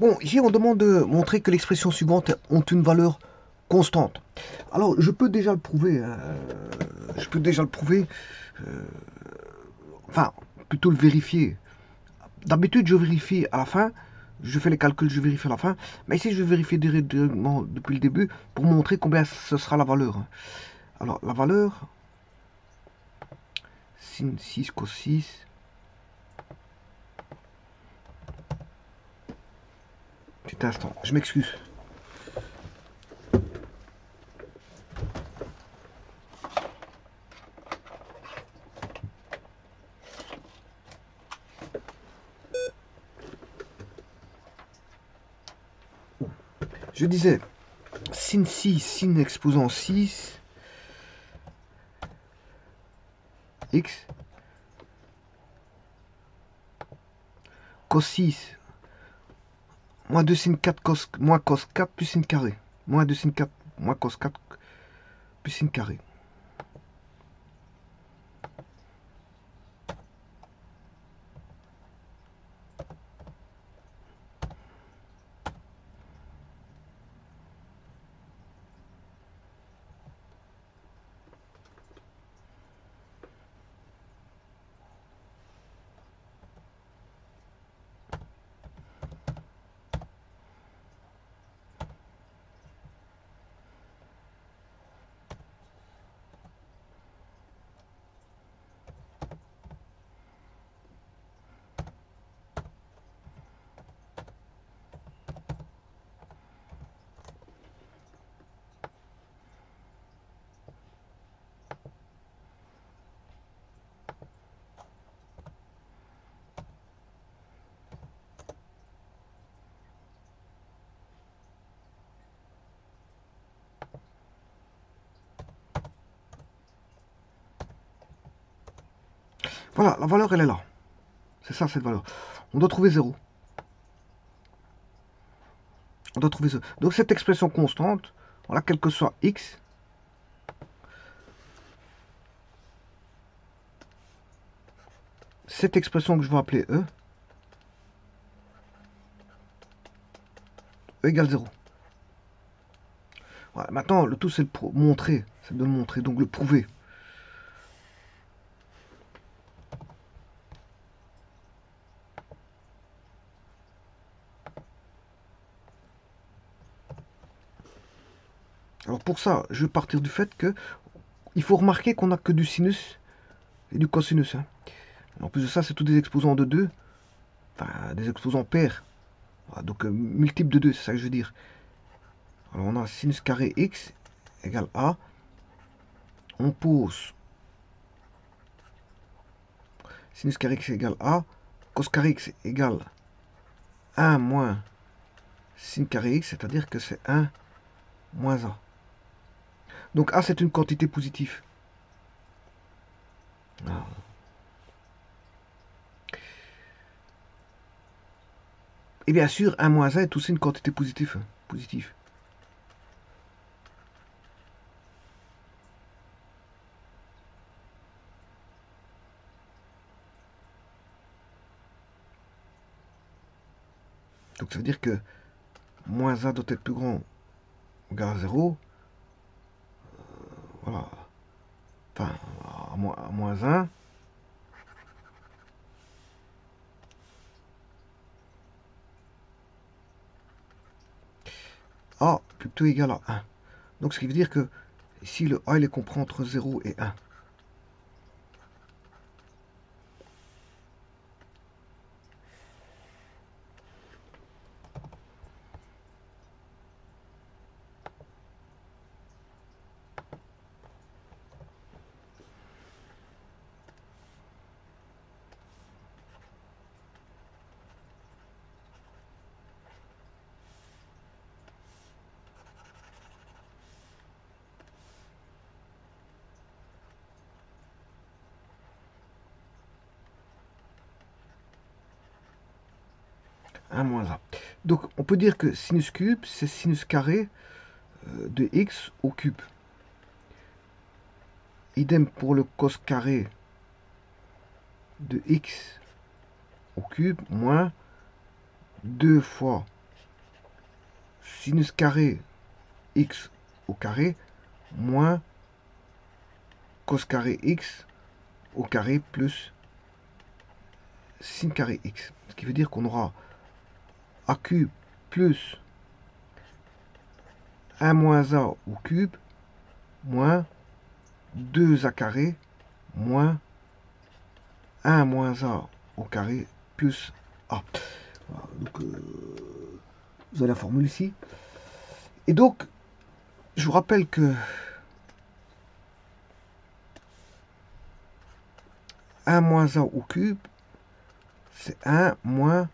Bon, ici on demande de montrer que l'expression suivante ont une valeur constante. Alors, je peux déjà le prouver. Hein, je peux déjà le prouver. euh, enfin, plutôt le vérifier. D'habitude, je vérifie à la fin. Je fais les calculs, je vérifie à la fin. Mais ici, je vais vérifier directement depuis le début pour montrer combien ce sera la valeur. Alors, la valeur, sin 6 cos 6. Petit instant, je m'excuse. Je disais, sin 6, sin exposant 6, x, cos 6, moins 2 sin 4 cos, moins cos 4 plus sin carré. Moins 2 sin 4, moins cos 4 plus sin carré. Voilà, la valeur, elle est là. C'est ça, cette valeur. On doit trouver 0. On doit trouver 0. Donc, cette expression constante, voilà, quel que soit x, cette expression que je vais appeler E égale 0. Voilà, maintenant, le tout, c'est de montrer. C'est de le montrer, donc le prouver. Alors pour ça, je vais partir du fait que il faut remarquer qu'on n'a que du sinus et du cosinus. Hein. En plus de ça, c'est tous des exposants de 2, enfin des exposants pairs. Voilà, donc multiples de 2, c'est ça que je veux dire. Alors on a sinus carré x égale a. On pose sinus carré x égale a. Cos carré x égale 1 moins sin carré x, c'est-à-dire que c'est 1 moins a. Donc a, c'est une quantité positive. Ah. Et bien sûr, 1 moins a est aussi une quantité positive. Positive. Donc ça veut dire que moins a doit être plus grand ou égal à 0. Voilà. Enfin, à moins 1. A plutôt égal à 1. Donc ce qui veut dire que ici le A il est compris entre 0 et 1. Moins A. Donc on peut dire que sinus cube, c'est sinus carré de x au cube. Idem pour le cos carré de x au cube moins 2 fois sinus carré x au carré moins cos carré x au carré plus sin carré x. Ce qui veut dire qu'on aura a cube plus 1 moins a au cube moins 2a carré moins 1 moins a au carré plus a. Voilà, donc, vous avez la formule ici. Et donc, je vous rappelle que 1 moins a au cube, c'est 1 moins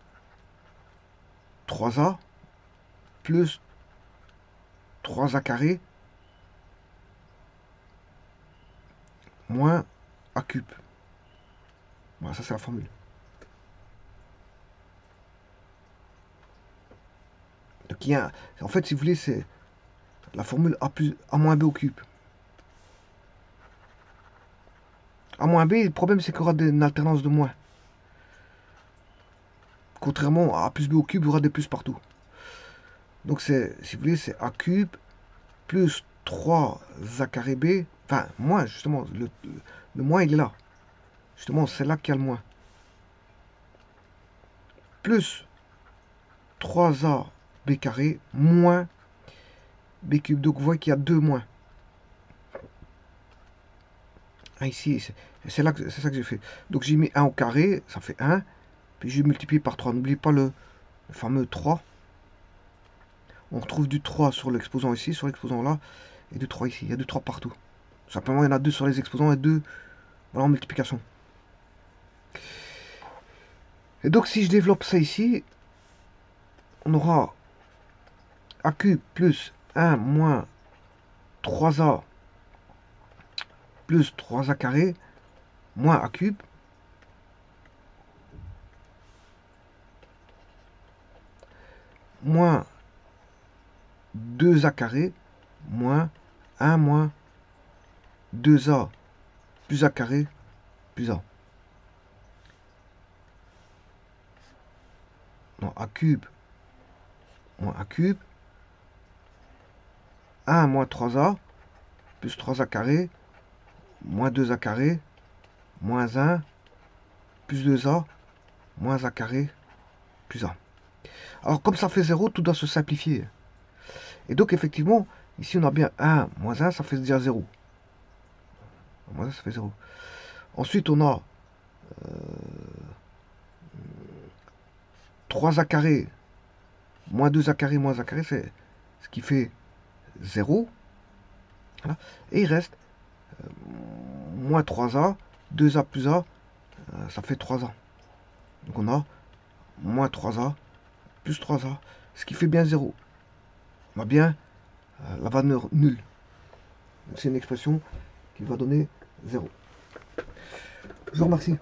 3a plus 3a carré moins a cube. Voilà, ça c'est la formule. Donc il y a, en fait, si vous voulez, c'est la formule a moins b au cube. A moins b, le problème c'est qu'il y aura une alternance de moins. Contrairement à a plus b au cube, il y aura des plus partout. Donc c'est, si vous voulez, c'est a cube plus 3a carré b. Enfin, moins, justement, le moins il est là. Justement, c'est là qu'il y a le moins. Plus 3a b carré moins b cube. Donc vous voyez qu'il y a 2 moins. Ah, ici, c'est ça que j'ai fait. Donc j'ai mis 1 au carré, ça fait 1. Puis j'ai multiplié par 3. N'oubliez pas le fameux 3. On retrouve du 3 sur l'exposant ici, sur l'exposant là, et du 3 ici. Il y a du 3 partout. Simplement, il y en a 2 sur les exposants et 2 voilà, en multiplication. Et donc si je développe ça ici, on aura a cube plus 1 moins 3a plus 3a carré moins a cube moins 2a carré moins 1 moins 2a plus a carré plus a. Non, a cube moins a cube 1 moins 3a plus 3a carré moins 2a carré moins 1 plus 2a moins a carré plus a. Alors comme ça fait 0, tout doit se simplifier. Et donc effectivement, ici on a bien 1 moins 1, ça fait déjà 0. Moins 1, ça fait 0. Ensuite on a 3a carré moins 2a carré moins a carré, c'est ce qui fait 0. Voilà. Et il reste moins 3a, 2a plus a, ça fait 3a. Donc on a moins 3a plus 3a, ce qui fait bien 0. On a bien la valeur nulle. C'est une expression qui va donner 0. Je vous remercie.